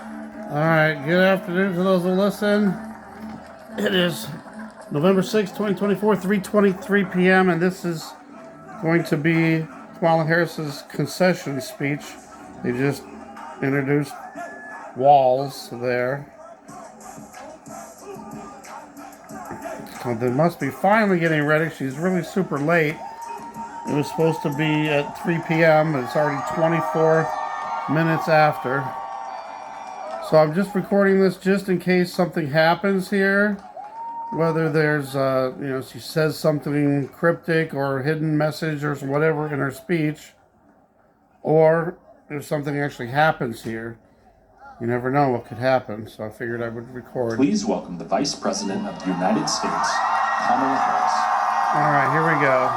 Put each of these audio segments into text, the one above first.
Alright, good afternoon to those who listen. It is November 6th, 2024, 3:23 p.m., and this is going to be Kamala Harris's concession speech. They just introduced walls there. So they must be finally getting ready. She's really super late. It was supposed to be at 3 p.m., but it's already 24 minutes after. So I'm just recording this just in case something happens here. Whether there's, she says something cryptic or hidden message or whatever in her speech, or if something actually happens here. You never know what could happen, so I figured I would record. Please welcome the Vice President of the United States, Kamala Harris. All right, here we go.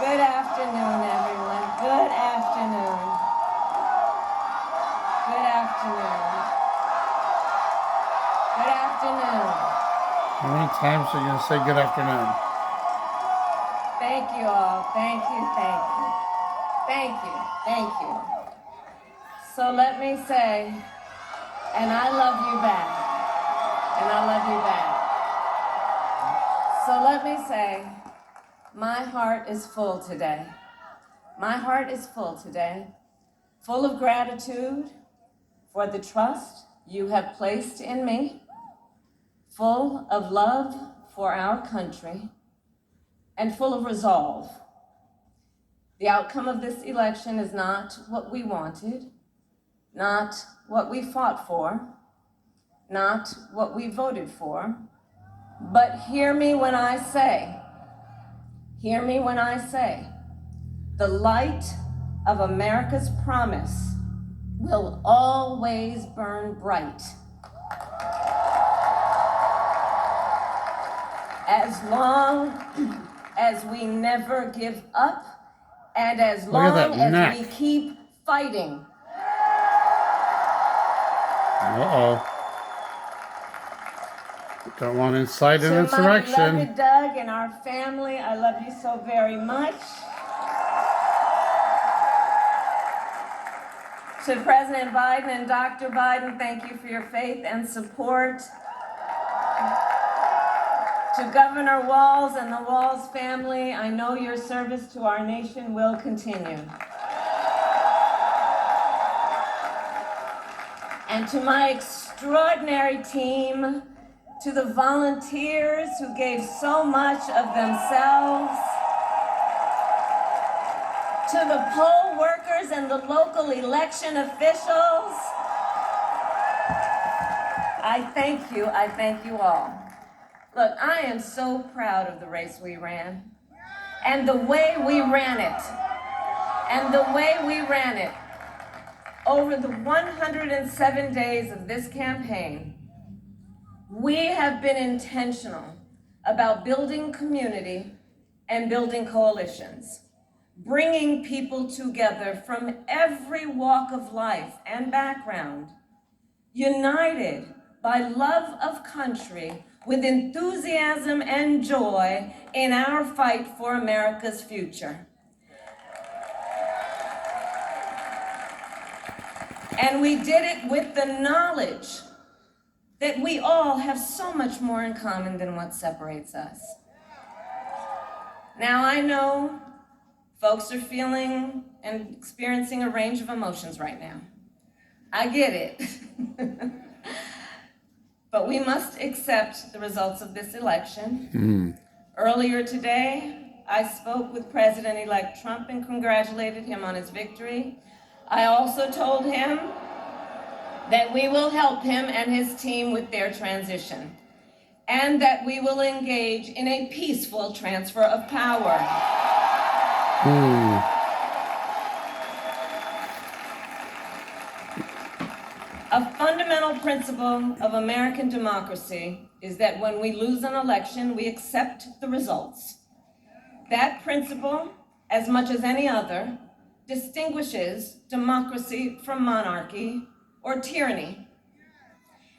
Good afternoon, everyone. Good afternoon. Good afternoon. Good afternoon. How many times are you going to say good afternoon? Thank you all. Thank you, thank you. Thank you, thank you. So let me say, and I love you back. And I love you back. So let me say, my heart is full today. My heart is full today, full of gratitude for the trust you have placed in me, full of love for our country, and full of resolve. The outcome of this election is not what we wanted, not what we fought for, not what we voted for, but hear me when I say, the light of America's promise will always burn bright. As long as we never give up, and as long as we keep fighting. Uh-oh. Don't want to incite an insurrection. To my beloved Doug and our family, I love you so very much. To President Biden and Dr. Biden, thank you for your faith and support. To Governor Walz and the Walz family, I know your service to our nation will continue. And to my extraordinary team, to the volunteers who gave so much of themselves, to the poll workers and the local election officials, I thank you all. Look, I am so proud of the race we ran, and the way we ran it, Over the 107 days of this campaign, we have been intentional about building community and building coalitions, bringing people together from every walk of life and background, united by love of country with enthusiasm and joy in our fight for America's future. And we did it with the knowledge that we all have so much more in common than what separates us. Now, I know folks are feeling and experiencing a range of emotions right now. I get it. But we must accept the results of this election. Earlier today, I spoke with President-elect Trump and congratulated him on his victory. I also told him that we will help him and his team with their transition, and that we will engage in a peaceful transfer of power. A fundamental principle of American democracy is that when we lose an election, we accept the results. That principle, as much as any other, distinguishes democracy from monarchy or tyranny.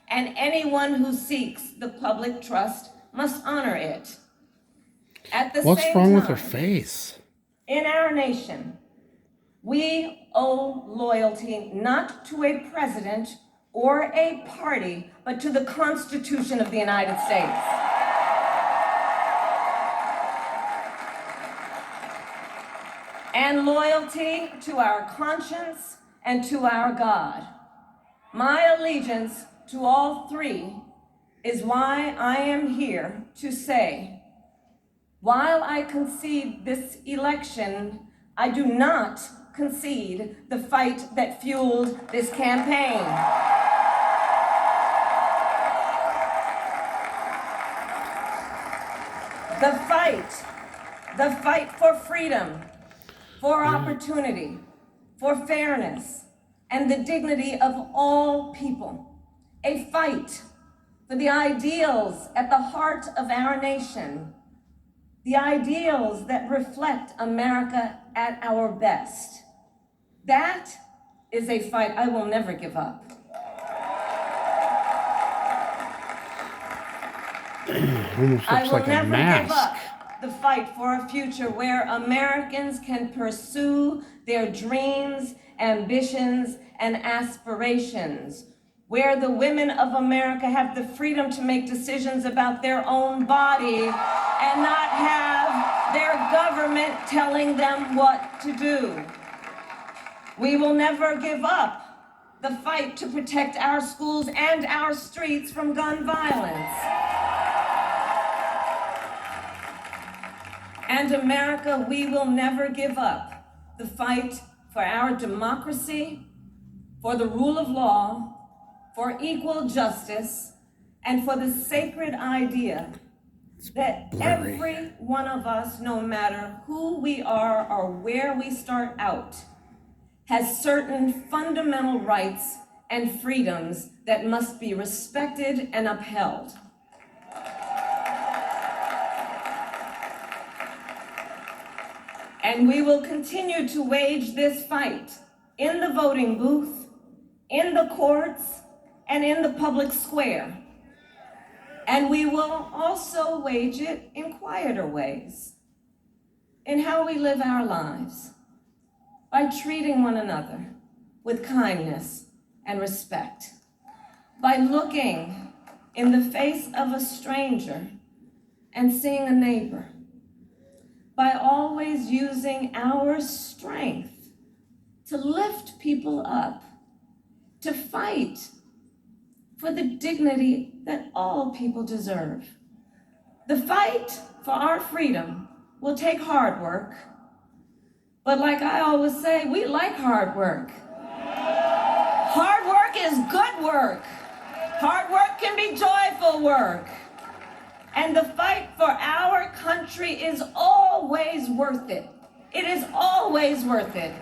And anyone who seeks the public trust must honor it. At the What's same wrong time, with her face? in our nation, we owe loyalty not to a president or a party, but to the Constitution of the United States. And loyalty to our conscience and to our God. My allegiance to all three is why I am here to say, while I concede this election, I do not concede the fight that fueled this campaign. The fight for freedom, for opportunity, for fairness, and the dignity of all people. A fight for the ideals at the heart of our nation, the ideals that reflect America at our best. That is a fight I will never give up. I will never give up the fight for a future where Americans can pursue their dreams, ambitions, and aspirations, where the women of America have the freedom to make decisions about their own body and not have their government telling them what to do. We will never give up the fight to protect our schools and our streets from gun violence. And America, we will never give up the fight for our democracy, for the rule of law, for equal justice, and for the sacred idea that every one of us, no matter who we are or where we start out, has certain fundamental rights and freedoms that must be respected and upheld. And we will continue to wage this fight in the voting booth, in the courts, and in the public square. And we will also wage it in quieter ways, in how we live our lives, by treating one another with kindness and respect, by looking in the face of a stranger and seeing a neighbor, by always using our strength to lift people up, to fight for the dignity that all people deserve. The fight for our freedom will take hard work, but like I always say, we like hard work. Hard work is good work. Hard work can be joyful work. And the fight for our country is always worth it. It is always worth it.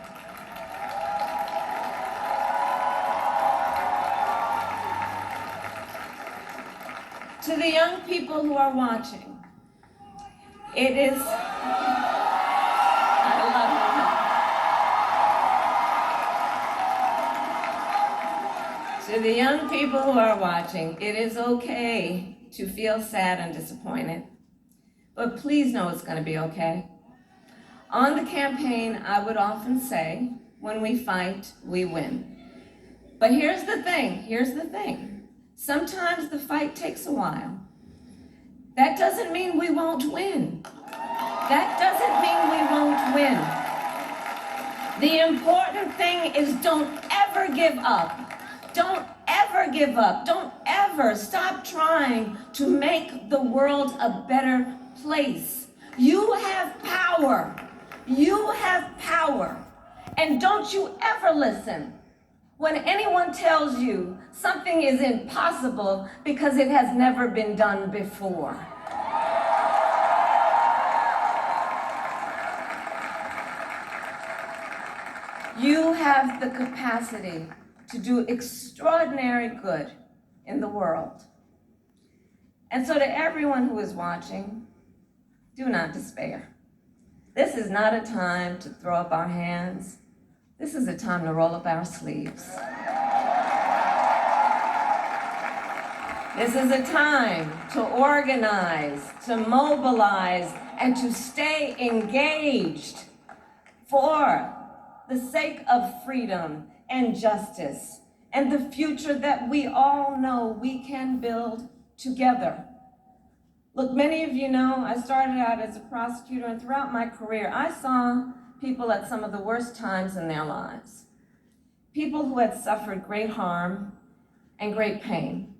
To the young people who are watching, it is, I love you. To the young people who are watching, it is okay to feel sad and disappointed, but please know it's going to be okay. On the campaign, I would often say, when we fight, we win. But here's the thing. Sometimes the fight takes a while. That doesn't mean we won't win. The important thing is don't ever give up. don't ever give up. Don't ever stop trying to make the world a better place. You have power. You have power. And don't you ever listen when anyone tells you something is impossible because it has never been done before. You have the capacity to do extraordinary good in the world. And so to everyone who is watching, do not despair. This is not a time to throw up our hands. This is a time to roll up our sleeves. This is a time to organize, to mobilize, and to stay engaged for the sake of freedom and justice and the future that we all know we can build together. Look, many of you know I started out as a prosecutor, and throughout my career, I saw people at some of the worst times in their lives. People who had suffered great harm and great pain,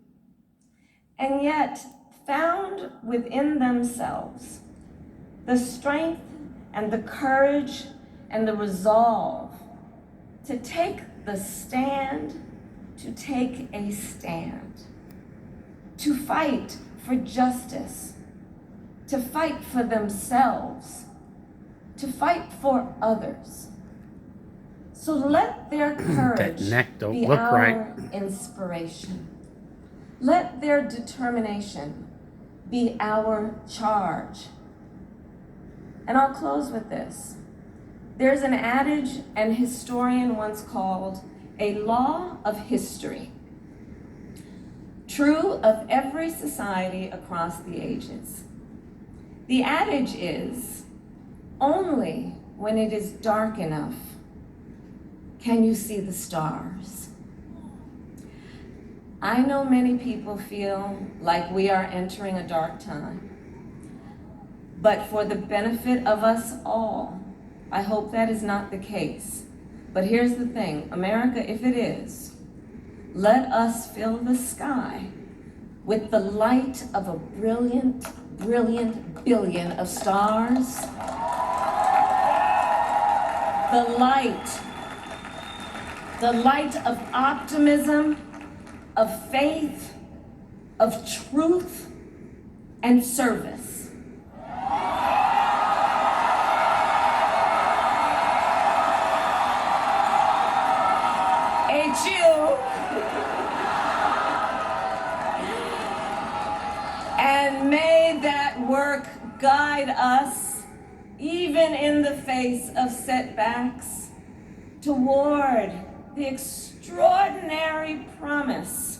and yet found within themselves the strength and the courage and the resolve to take the stand, to take a stand, to fight for justice, to fight for themselves, to fight for others. So let their courage be our inspiration. Let their determination be our charge. And I'll close with this. There's an adage an historian once called a law of history, true of every society across the ages. The adage is, only when it is dark enough can you see the stars. I know many people feel like we are entering a dark time, but for the benefit of us all, I hope that is not the case. But here's the thing, America, if it is, let us fill the sky with the light of a brilliant, brilliant billion of stars. The light of optimism, of faith, of truth, and service. And may that work guide us, even in the face of setbacks, toward the extraordinary promise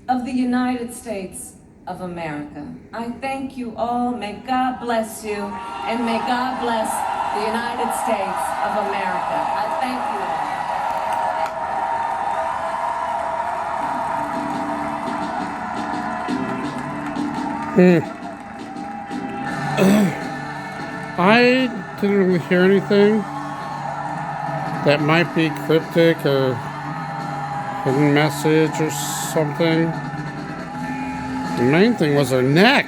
of the United States of America. I thank you all. May God bless you, and may God bless the United States of America. I thank you all. I didn't really hear anything that might be cryptic or hidden message or something. The main thing was her neck.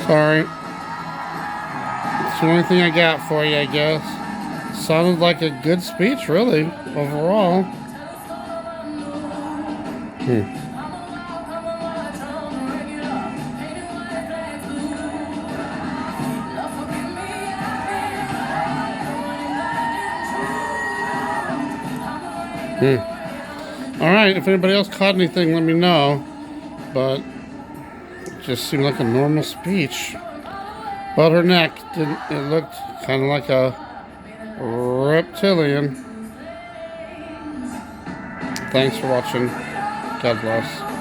Sorry. It's the only thing I got for you, I guess. Sounded like a good speech, really, overall. Alright, if anybody else caught anything, let me know. But it just seemed like a normal speech. But her neck didn't, it looked kind of like a reptilian. Thanks for watching. God bless.